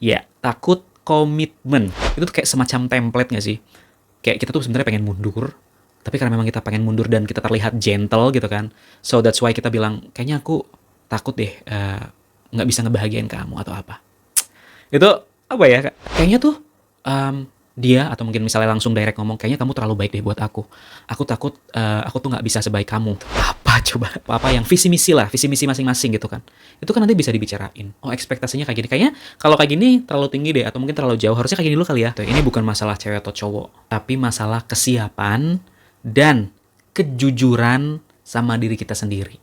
Ya, takut komitmen. Itu tuh kayak semacam template nggak sih? Kayak kita tuh sebenarnya pengen mundur, tapi karena memang kita pengen mundur dan kita terlihat gentle gitu kan. So that's why kita bilang, kayaknya aku takut deh nggak bisa ngebahagiain kamu atau apa. Itu apa ya? Kayaknya tuh dia atau mungkin misalnya langsung direct ngomong, kayaknya kamu terlalu baik deh buat aku. Aku takut aku tuh nggak bisa sebaik kamu. Apa coba? Apa yang visi misi lah, visi misi masing-masing gitu kan. Itu kan nanti bisa dibicarain. Oh ekspektasinya kayak gini. Kayaknya kalau kayak gini terlalu tinggi deh atau mungkin terlalu jauh. Harusnya kayak gini dulu kali ya. Tuh, ini bukan masalah cewek atau cowok, tapi masalah kesiapan dan kejujuran sama diri kita sendiri.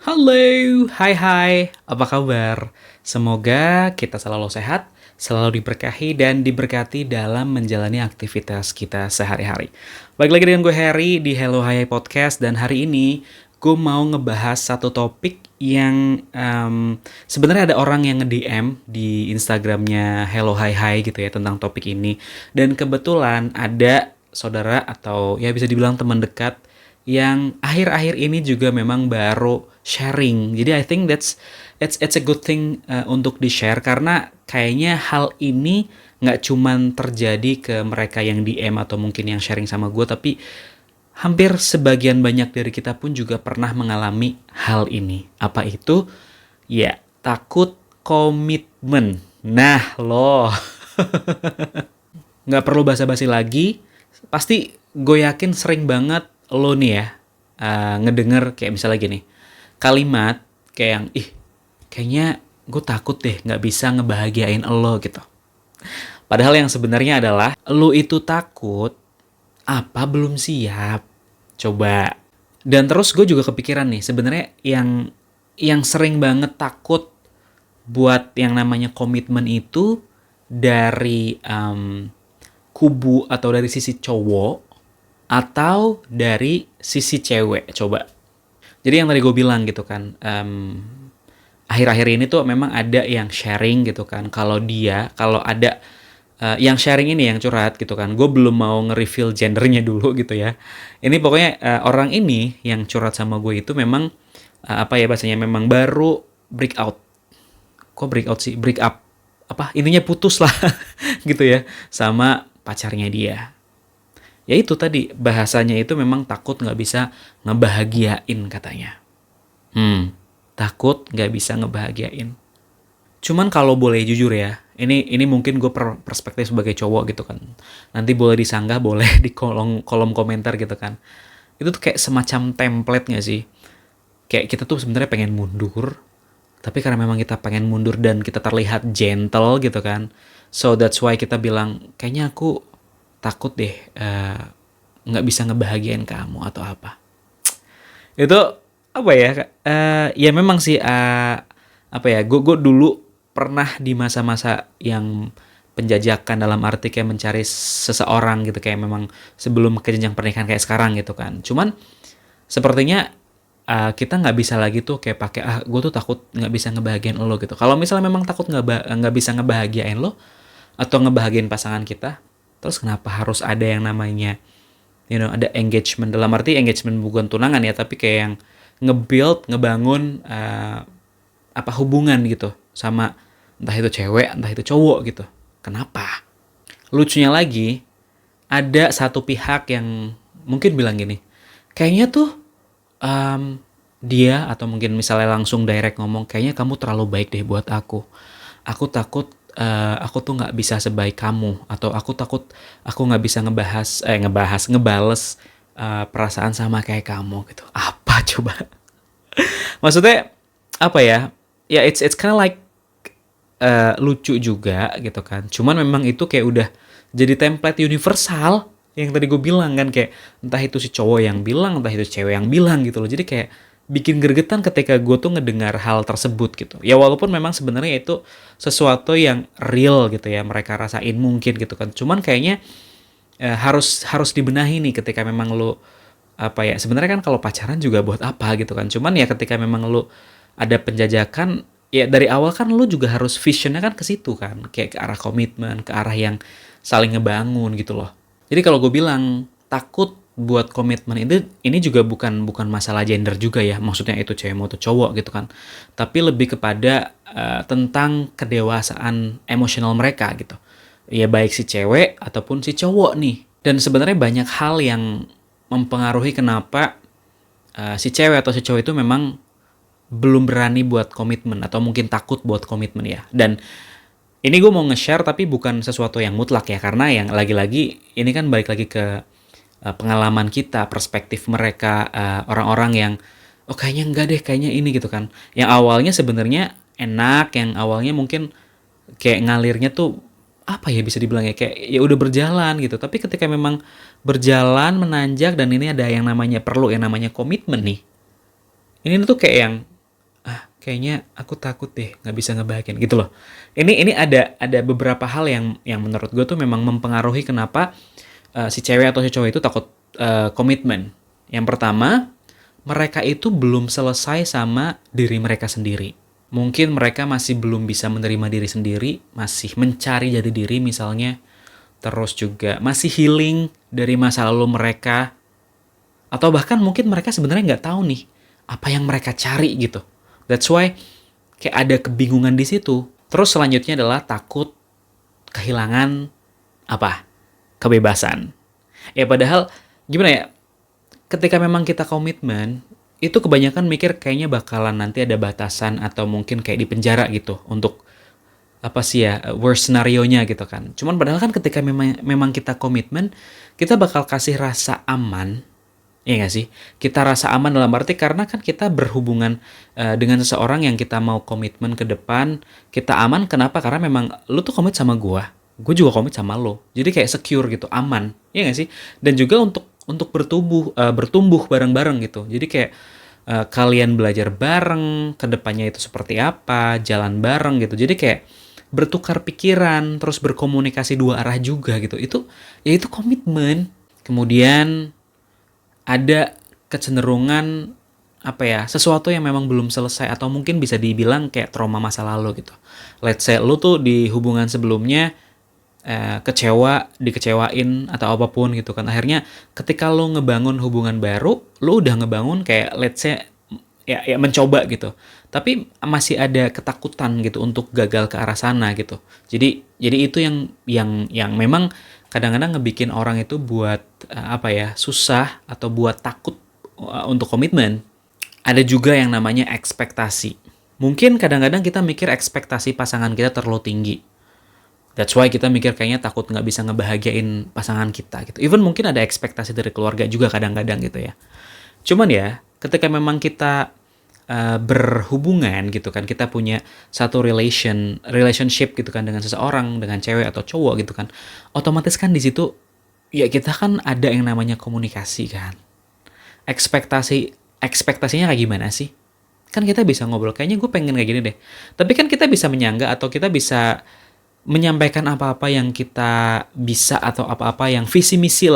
Halo, hai, apa kabar? Semoga kita selalu sehat, selalu diberkahi dan diberkati dalam menjalani aktivitas kita sehari-hari. Balik lagi dengan gue Harry di Hello Hai Podcast dan hari ini gue mau ngebahas satu topik yang sebenarnya ada orang yang nge-DM di Instagramnya Hello Hai gitu ya tentang topik ini. Dan kebetulan ada saudara atau ya bisa dibilang teman dekat yang akhir-akhir ini juga memang baru sharing. Jadi I think it's a good thing untuk di-share karena kayaknya hal ini nggak cuman terjadi ke mereka yang DM atau mungkin yang sharing sama gue, tapi hampir sebagian banyak dari kita pun juga pernah mengalami hal ini. Apa itu? Ya, takut komitmen. Nah, loh. Nggak perlu basa-basi lagi, pasti gue yakin sering banget lo nih ya ngedenger kayak misalnya gini, kalimat kayak yang, kayaknya gue takut deh nggak bisa ngebahagiain lo gitu. Padahal yang sebenarnya adalah lo itu takut apa belum siap. Coba. Dan terus gue juga kepikiran nih, sebenarnya yang sering banget takut buat yang namanya komitmen itu dari kubu atau dari sisi cowok atau dari sisi cewek. Coba. Jadi yang tadi gue bilang gitu kan, akhir-akhir ini tuh memang ada yang sharing gitu kan, kalau ada yang sharing ini yang curhat gitu kan, gue belum mau nge-reveal gendernya dulu gitu ya. Ini pokoknya orang ini yang curhat sama gue itu memang apa ya bahasanya, memang baru break out. Kok break out sih? Break up. Apa? Intinya putus lah gitu ya sama pacarnya dia. Ya itu tadi, bahasanya itu memang takut nggak bisa ngebahagiain katanya. Takut nggak bisa ngebahagiain. Cuman kalau boleh jujur ya, ini mungkin gue perspektif sebagai cowok gitu kan. Nanti boleh disanggah, boleh di kolom komentar gitu kan. Itu tuh kayak semacam template nggak sih? Kayak kita tuh sebenarnya pengen mundur, tapi karena memang kita pengen mundur dan kita terlihat gentle gitu kan. So that's why kita bilang, kayaknya aku takut deh nggak bisa ngebahagiain kamu atau apa. Itu apa ya? Ya memang sih apa ya? Gue dulu pernah di masa-masa yang penjajakan, dalam arti kayak mencari seseorang gitu, kayak memang sebelum ke jenjang pernikahan kayak sekarang gitu kan. Cuman sepertinya kita nggak bisa lagi tuh kayak pakai gue tuh takut nggak bisa ngebahagiain lo gitu. Kalau misalnya memang takut nggak bisa ngebahagiain lo atau ngebahagiain pasangan kita, terus kenapa harus ada yang namanya ada engagement? Dalam arti engagement bukan tunangan ya, tapi kayak yang ngebangun apa hubungan gitu sama entah itu cewek entah itu cowok gitu. Kenapa? Lucunya lagi, ada satu pihak yang mungkin bilang gini, kayaknya tuh dia atau mungkin misalnya langsung direct ngomong, kayaknya kamu terlalu baik deh buat aku. Aku takut aku tuh nggak bisa sebaik kamu, atau aku takut aku nggak bisa ngebales perasaan sama kayak kamu gitu. Apa coba? Maksudnya apa ya? Ya it's kind of like lucu juga gitu kan. Cuman memang itu kayak udah jadi template universal yang tadi gue bilang kan, kayak entah itu si cowok yang bilang, entah itu cewek yang bilang gitu loh. Jadi kayak bikin gregetan ketika gue tuh ngedengar hal tersebut gitu. Ya walaupun memang sebenarnya itu sesuatu yang real gitu ya, mereka rasain mungkin gitu kan. Cuman kayaknya harus dibenahi nih ketika memang lo apa ya, sebenarnya kan kalau pacaran juga buat apa gitu kan. Cuman ya ketika memang lo ada penjajakan, ya dari awal kan lo juga harus visionnya kan ke situ kan, kayak ke arah komitmen, ke arah yang saling ngebangun gitu loh. Jadi kalau gue bilang takut buat komitmen ini juga bukan masalah gender juga ya, maksudnya itu cewek mau atau cowok gitu kan, tapi lebih kepada tentang kedewasaan emosional mereka gitu, ya baik si cewek ataupun si cowok nih. Dan sebenarnya banyak hal yang mempengaruhi kenapa si cewek atau si cowok itu memang belum berani buat komitmen atau mungkin takut buat komitmen ya. Dan ini gue mau nge-share tapi bukan sesuatu yang mutlak ya, karena yang lagi-lagi ini kan balik lagi ke pengalaman kita, perspektif mereka, orang-orang yang oh kayaknya enggak deh, kayaknya ini gitu kan. Yang awalnya sebenarnya enak, yang awalnya mungkin kayak ngalirnya tuh apa ya bisa dibilang ya, kayak ya udah berjalan gitu. Tapi ketika memang berjalan menanjak dan ini ada yang namanya perlu yang namanya komitmen nih. Ini tuh kayak yang kayaknya aku takut deh nggak bisa ngebahagiain gitu loh. Ini ada beberapa hal yang menurut gue tuh memang mempengaruhi kenapa si cewek atau si cowok itu takut komitmen. Yang pertama, mereka itu belum selesai sama diri mereka sendiri. Mungkin mereka masih belum bisa menerima diri sendiri, masih mencari jati diri misalnya, terus juga masih healing dari masa lalu mereka, atau bahkan mungkin mereka sebenarnya nggak tahu nih apa yang mereka cari gitu. That's why kayak ada kebingungan di situ. Terus selanjutnya adalah takut kehilangan apa? Kebebasan. Ya padahal gimana ya? Ketika memang kita komitmen, itu kebanyakan mikir kayaknya bakalan nanti ada batasan atau mungkin kayak di penjara gitu untuk apa sih ya worst scenario-nya gitu kan. Cuman padahal kan ketika memang kita komitmen, kita bakal kasih rasa aman. Iya nggak sih? Kita rasa aman dalam arti karena kan kita berhubungan dengan seseorang yang kita mau komitmen ke depan, kita aman kenapa? Karena memang lu tuh komit sama gue juga komit sama lo. Jadi kayak secure gitu, aman. Iya nggak sih? Dan juga untuk bertumbuh bareng-bareng gitu. Jadi kayak kalian belajar bareng, ke depannya itu seperti apa, jalan bareng gitu. Jadi kayak bertukar pikiran, terus berkomunikasi dua arah juga gitu. Itu komitmen. Kemudian ada kecenderungan apa ya, sesuatu yang memang belum selesai atau mungkin bisa dibilang kayak trauma masa lalu gitu. Let's say lu tuh di hubungan sebelumnya dikecewain atau apapun gitu kan. Akhirnya ketika lu ngebangun hubungan baru, lu udah ngebangun kayak let's say ya mencoba gitu. Tapi masih ada ketakutan gitu untuk gagal ke arah sana gitu. Jadi itu yang memang kadang-kadang ngebikin orang itu buat apa ya, susah atau buat takut untuk komitmen. Ada juga yang namanya ekspektasi. Mungkin kadang-kadang kita mikir ekspektasi pasangan kita terlalu tinggi. That's why kita mikir kayaknya takut nggak bisa ngebahagiain pasangan kita gitu. Even mungkin ada ekspektasi dari keluarga juga kadang-kadang gitu ya. Cuman ya, ketika memang kita berhubungan gitu kan, kita punya satu relationship gitu kan dengan seseorang, dengan cewek atau cowok gitu kan, otomatis kan di situ ya kita kan ada yang namanya komunikasi kan. Ekspektasinya kayak gimana sih? Kan kita bisa ngobrol, kayaknya gue pengen kayak gini deh. Tapi kan kita bisa menyangga atau kita bisa menyampaikan apa-apa yang kita bisa atau apa-apa yang visi misi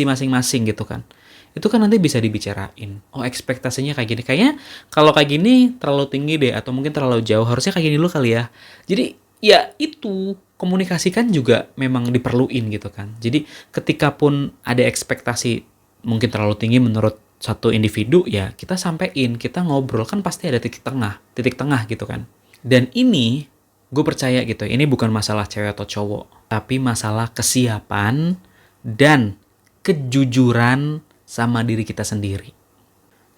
masing-masing gitu kan. Itu kan nanti bisa dibicarain. Oh, ekspektasinya kayak gini. Kayaknya kalau kayak gini terlalu tinggi deh atau mungkin terlalu jauh. Harusnya kayak gini dulu kali ya. Jadi ya itu komunikasikan juga memang diperluin gitu kan. Jadi ketika pun ada ekspektasi mungkin terlalu tinggi menurut satu individu, ya kita sampein, kita ngobrol, kan pasti ada titik tengah gitu kan. Dan ini gue percaya gitu, ini bukan masalah cewek atau cowok, tapi masalah kesiapan dan kejujuran sama diri kita sendiri.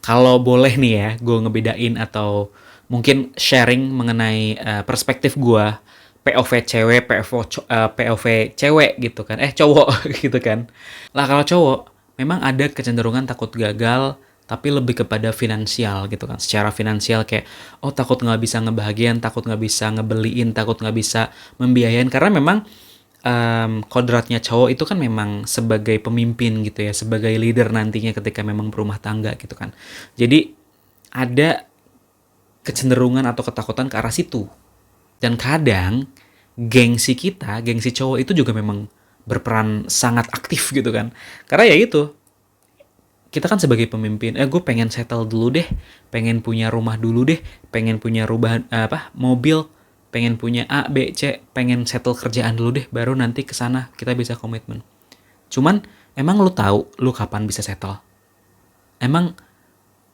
Kalau boleh nih ya, gue ngebedain atau mungkin sharing mengenai perspektif gue, POV cewek, POV cewek gitu kan, cowok gitu kan. Lah kalau cowok, memang ada kecenderungan takut gagal, tapi lebih kepada finansial gitu kan. Secara finansial kayak, oh takut nggak bisa ngebahagiain, takut nggak bisa ngebeliin, takut nggak bisa membiayain. Karena memang kodratnya cowok itu kan memang sebagai pemimpin gitu ya, sebagai leader nantinya ketika memang berumah tangga gitu kan. Jadi ada kecenderungan atau ketakutan ke arah situ. Dan kadang gengsi cowok itu juga memang berperan sangat aktif gitu kan. Karena ya itu, kita kan sebagai pemimpin, gue pengen settle dulu deh, pengen punya rumah dulu deh, pengen punya mobil, pengen punya A, B, C, pengen settle kerjaan dulu deh, baru nanti kesana kita bisa komitmen. Cuman Emang lu tahu lu kapan bisa settle? Emang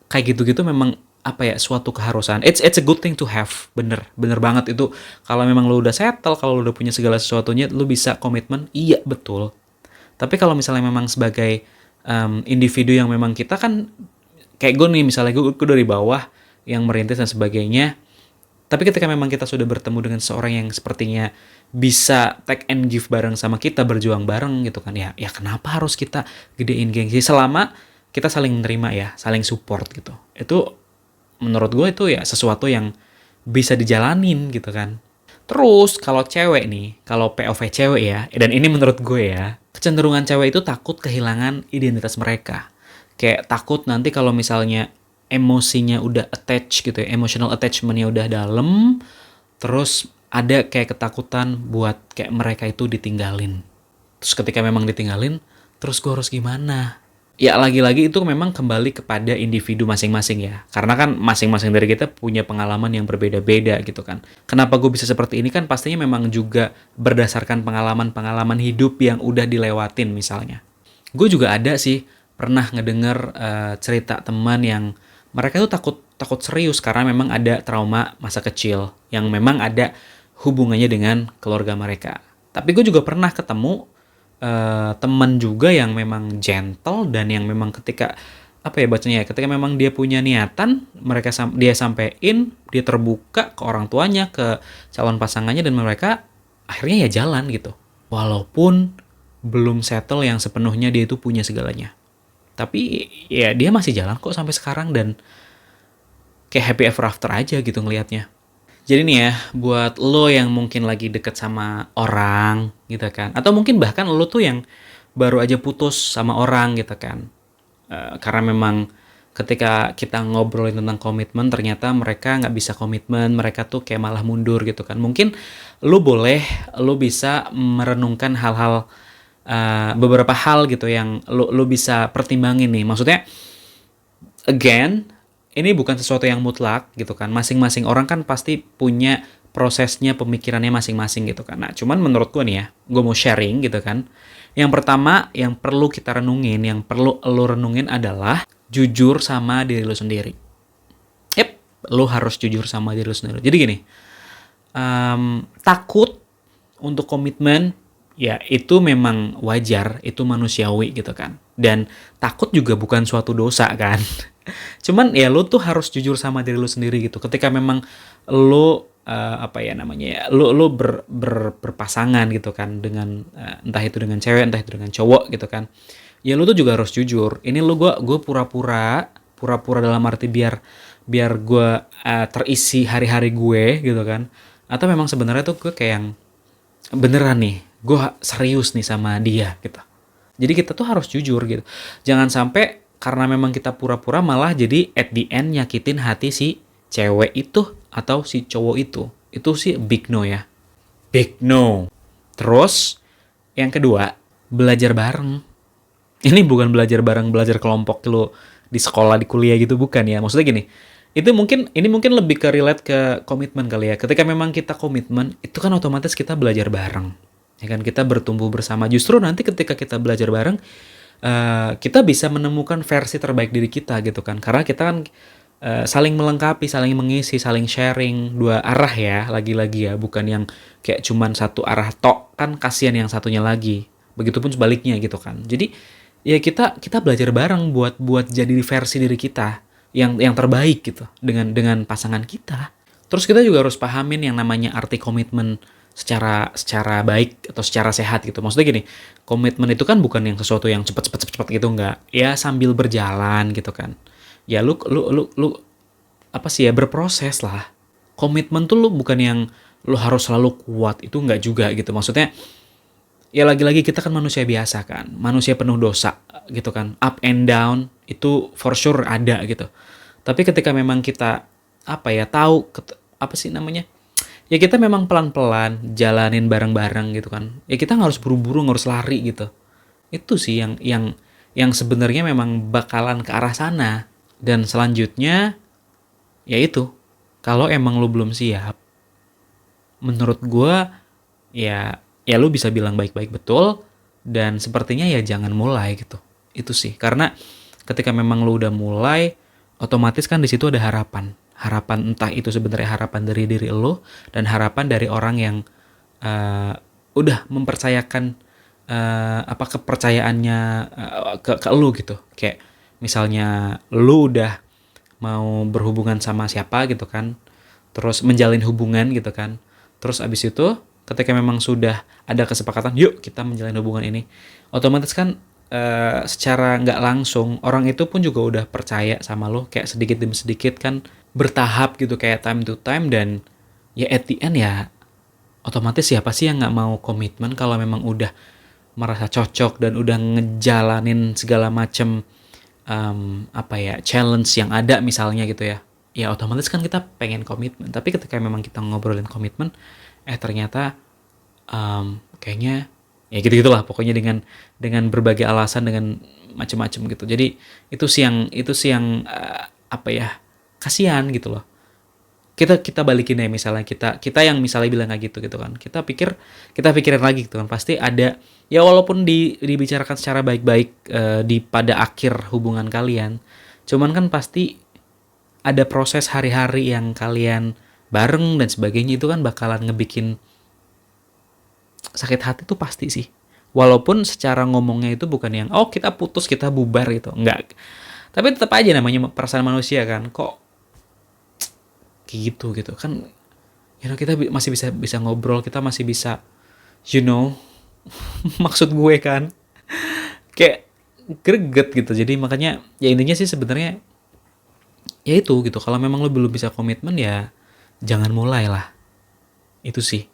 kayak gitu-gitu memang apa ya, suatu keharusan. It's a good thing to have. Bener, bener banget itu. Kalau memang lu udah settle, kalau lu udah punya segala sesuatunya, lu bisa komitmen, iya betul. Tapi kalau misalnya memang sebagai individu yang memang kita kan, kayak gue nih misalnya, gue dari bawah yang merintis dan sebagainya, tapi ketika memang kita sudah bertemu dengan seorang yang sepertinya bisa take and give bareng sama kita, berjuang bareng gitu kan, ya ya kenapa harus kita gedein gengsi, selama kita saling menerima ya, saling support gitu. Itu menurut gue itu ya sesuatu yang bisa dijalanin gitu kan. Terus kalau cewek nih, kalau POV cewek ya, dan ini menurut gue ya, kecenderungan cewek itu takut kehilangan identitas mereka. Kayak takut nanti kalau misalnya emosinya udah attach gitu ya, emotional attachmentnya udah dalam, terus ada kayak ketakutan buat kayak mereka itu ditinggalin. Terus ketika memang ditinggalin, terus gue harus gimana? Ya lagi-lagi itu memang kembali kepada individu masing-masing ya. Karena kan masing-masing dari kita punya pengalaman yang berbeda-beda gitu kan. Kenapa gue bisa seperti ini kan pastinya memang juga berdasarkan pengalaman-pengalaman hidup yang udah dilewatin misalnya. Gue juga ada sih pernah ngedenger cerita teman yang mereka tuh takut takut serius karena memang ada trauma masa kecil yang memang ada hubungannya dengan keluarga mereka. Tapi gue juga pernah ketemu teman juga yang memang gentle dan yang memang ketika apa ya bacanya ya, ketika memang dia punya niatan, dia sampein, dia terbuka ke orang tuanya, ke calon pasangannya, dan mereka akhirnya ya jalan gitu. Walaupun belum settle yang sepenuhnya dia itu punya segalanya. Tapi ya dia masih jalan kok sampai sekarang, dan kayak happy ever after aja gitu ngelihatnya. Jadi nih ya, buat lo yang mungkin lagi deket sama orang gitu kan, atau mungkin bahkan lo tuh yang baru aja putus sama orang gitu kan. Karena memang ketika kita ngobrolin tentang komitmen, ternyata mereka nggak bisa komitmen, mereka tuh kayak malah mundur gitu kan. Mungkin lo bisa merenungkan hal-hal, beberapa hal gitu yang lo bisa pertimbangin nih. Maksudnya, again, ini bukan sesuatu yang mutlak gitu kan. Masing-masing orang kan pasti punya prosesnya, pemikirannya masing-masing gitu kan. Nah, cuman menurut gue nih ya, gue mau sharing gitu kan. Yang pertama yang perlu kita renungin, yang perlu lo renungin adalah jujur sama diri lo sendiri. Yep, lo harus jujur sama diri lo sendiri. Jadi gini, takut untuk komitmen, ya itu memang wajar, itu manusiawi gitu kan. Dan takut juga bukan suatu dosa kan. Cuman ya lo tuh harus jujur sama diri lo sendiri gitu. Ketika memang lo apa ya namanya ya, lo berpasangan gitu kan dengan entah itu dengan cewek, entah itu dengan cowok gitu kan. Ya lo tuh juga harus jujur. Ini lo gue pura-pura dalam arti biar gue terisi hari-hari gue gitu kan. Atau memang sebenarnya tuh gue kayak yang beneran nih, gue serius nih sama dia gitu. Jadi kita tuh harus jujur gitu. Jangan sampai karena memang kita pura-pura malah jadi at the end nyakitin hati si cewek itu atau si cowok itu. Itu sih big no ya. Big no. Terus yang kedua, belajar bareng. Ini bukan belajar bareng, belajar kelompok lo di sekolah, di kuliah gitu, bukan ya. Maksudnya gini, ini mungkin lebih ke relate ke komitmen kali ya. Ketika memang kita komitmen, itu kan otomatis kita belajar bareng. Ya kan, kita bertumbuh bersama. Justru nanti ketika kita belajar bareng, kita bisa menemukan versi terbaik diri kita gitu kan. Karena kita kan saling melengkapi, saling mengisi, saling sharing, dua arah ya, lagi-lagi ya, bukan yang kayak cuman satu arah tok, kan kasihan yang satunya lagi. Begitupun sebaliknya gitu kan. Jadi ya kita belajar bareng buat jadi versi diri kita yang terbaik gitu dengan pasangan kita. Terus kita juga harus pahamin yang namanya arti komitmen secara baik atau secara sehat gitu. Maksudnya gini, komitmen itu kan bukan yang sesuatu yang cepat gitu, enggak. Ya sambil berjalan gitu kan. Ya lu apa sih ya, berproses lah. Komitmen tuh lu bukan yang lu harus selalu kuat, itu enggak juga gitu. Maksudnya ya lagi-lagi kita kan manusia biasa kan, manusia penuh dosa gitu kan, up and down itu for sure ada gitu. Tapi ketika memang kita apa ya, tahu apa sih namanya, ya kita memang pelan-pelan jalanin bareng-bareng gitu kan, ya kita nggak harus buru-buru, nggak harus lari gitu. Itu sih yang sebenarnya memang bakalan ke arah sana. Dan selanjutnya yaitu, kalau emang lu belum siap, menurut gue ya lu bisa bilang baik-baik betul, dan sepertinya ya jangan mulai gitu. Itu sih, karena ketika memang lu udah mulai, otomatis kan di situ ada harapan. Harapan entah itu sebenarnya harapan dari diri lu dan harapan dari orang yang eh, udah mempercayakan apa kepercayaannya ke lu gitu. Kayak misalnya lu udah mau berhubungan sama siapa gitu kan, terus menjalin hubungan gitu kan, terus abis itu ketika memang sudah ada kesepakatan yuk kita menjalin hubungan ini, otomatis kan secara nggak langsung orang itu pun juga udah percaya sama lo kayak sedikit demi sedikit kan, bertahap gitu kayak time to time. Dan ya at the end ya otomatis siapa sih yang nggak mau komitmen kalau memang udah merasa cocok dan udah ngejalanin segala macem apa ya challenge yang ada misalnya gitu ya, ya otomatis kan kita pengen komitmen. Tapi ketika memang kita ngobrolin komitmen, ternyata kayaknya ya gitu gitulah pokoknya dengan berbagai alasan, dengan macam-macam gitu. Jadi itu sih yang apa ya, kasihan gitu loh. Kita balikin ya, misalnya kita yang misalnya bilang kayak gitu kan, kita pikirin lagi gitu kan, pasti ada ya walaupun dibicarakan secara baik-baik di pada akhir hubungan kalian, cuman kan pasti ada proses hari-hari yang kalian bareng dan sebagainya, itu kan bakalan ngebikin sakit hati tuh pasti sih. Walaupun secara ngomongnya itu bukan yang oh kita putus kita bubar gitu, enggak, tapi tetap aja namanya perasaan manusia kan, kok gitu kan, kita masih bisa ngobrol, kita masih bisa you know maksud gue kan, kayak greget gitu. Jadi makanya ya intinya sih sebenarnya ya itu gitu, kalau memang lo belum bisa komitmen ya jangan mulai lah, itu sih.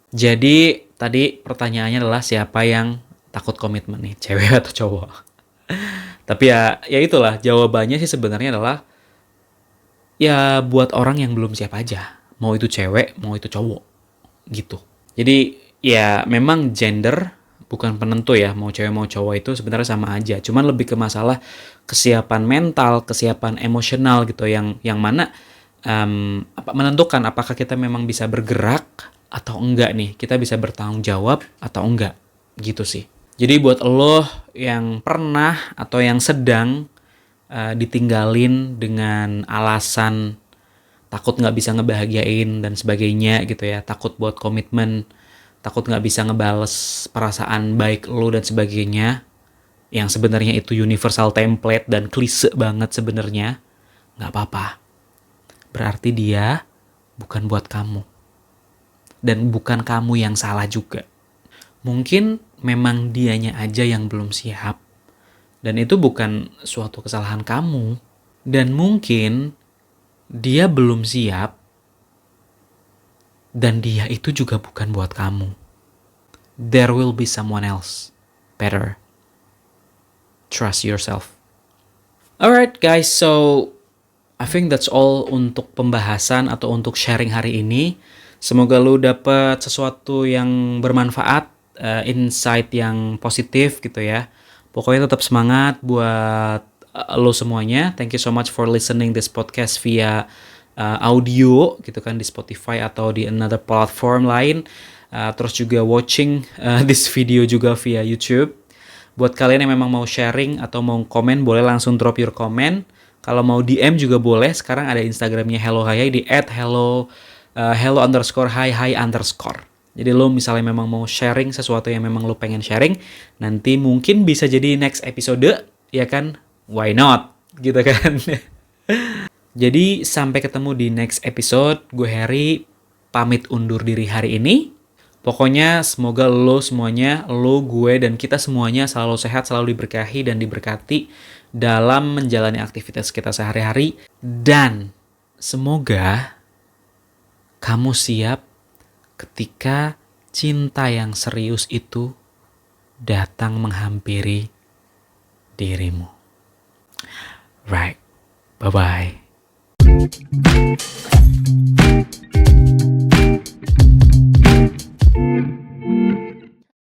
Jadi tadi pertanyaannya adalah siapa yang takut komitmen nih, cewek atau cowok? Tapi ya itulah jawabannya sih sebenarnya adalah ya buat orang yang belum siap aja, mau itu cewek mau itu cowok gitu. Jadi ya memang gender bukan penentu ya, mau cewek mau cowok itu sebenarnya sama aja, cuman lebih ke masalah kesiapan mental, kesiapan emosional gitu, yang mana menentukan apakah kita memang bisa bergerak atau enggak nih, kita bisa bertanggung jawab atau enggak gitu sih. Jadi buat lo yang pernah atau yang sedang ditinggalin dengan alasan takut nggak bisa ngebahagiain dan sebagainya gitu ya, takut buat komitmen, takut nggak bisa ngebales perasaan baik lo dan sebagainya, yang sebenarnya itu universal template dan klise banget sebenarnya, nggak apa-apa. Berarti dia bukan buat kamu. Dan bukan kamu yang salah juga. Mungkin memang dianya aja yang belum siap. Dan itu bukan suatu kesalahan kamu. Dan mungkin dia belum siap. Dan dia itu juga bukan buat kamu. There will be someone else. Better. Trust yourself. Alright guys, so I think that's all untuk pembahasan atau untuk sharing hari ini. Semoga lu dapet sesuatu yang bermanfaat, insight yang positif gitu ya. Pokoknya tetap semangat buat lo semuanya. Thank you so much for listening this podcast via audio gitu kan, di Spotify atau di another platform lain. Terus juga watching this video juga via YouTube. Buat kalian yang memang mau sharing atau mau komen, boleh langsung drop your comment. Kalau mau DM juga boleh. Sekarang ada Instagramnya Hello Hayai di @hello_hi_hi_. Jadi lo misalnya memang mau sharing sesuatu yang memang lo pengen sharing, nanti mungkin bisa jadi next episode, ya kan? Why not? Gitu kan? Jadi sampai ketemu di next episode. Gue Harry, pamit undur diri hari ini. Pokoknya semoga lo semuanya, lo, gue, dan kita semuanya selalu sehat, selalu diberkahi dan diberkati dalam menjalani aktivitas kita sehari-hari. Dan semoga kamu siap ketika cinta yang serius itu datang menghampiri dirimu. Right, bye-bye.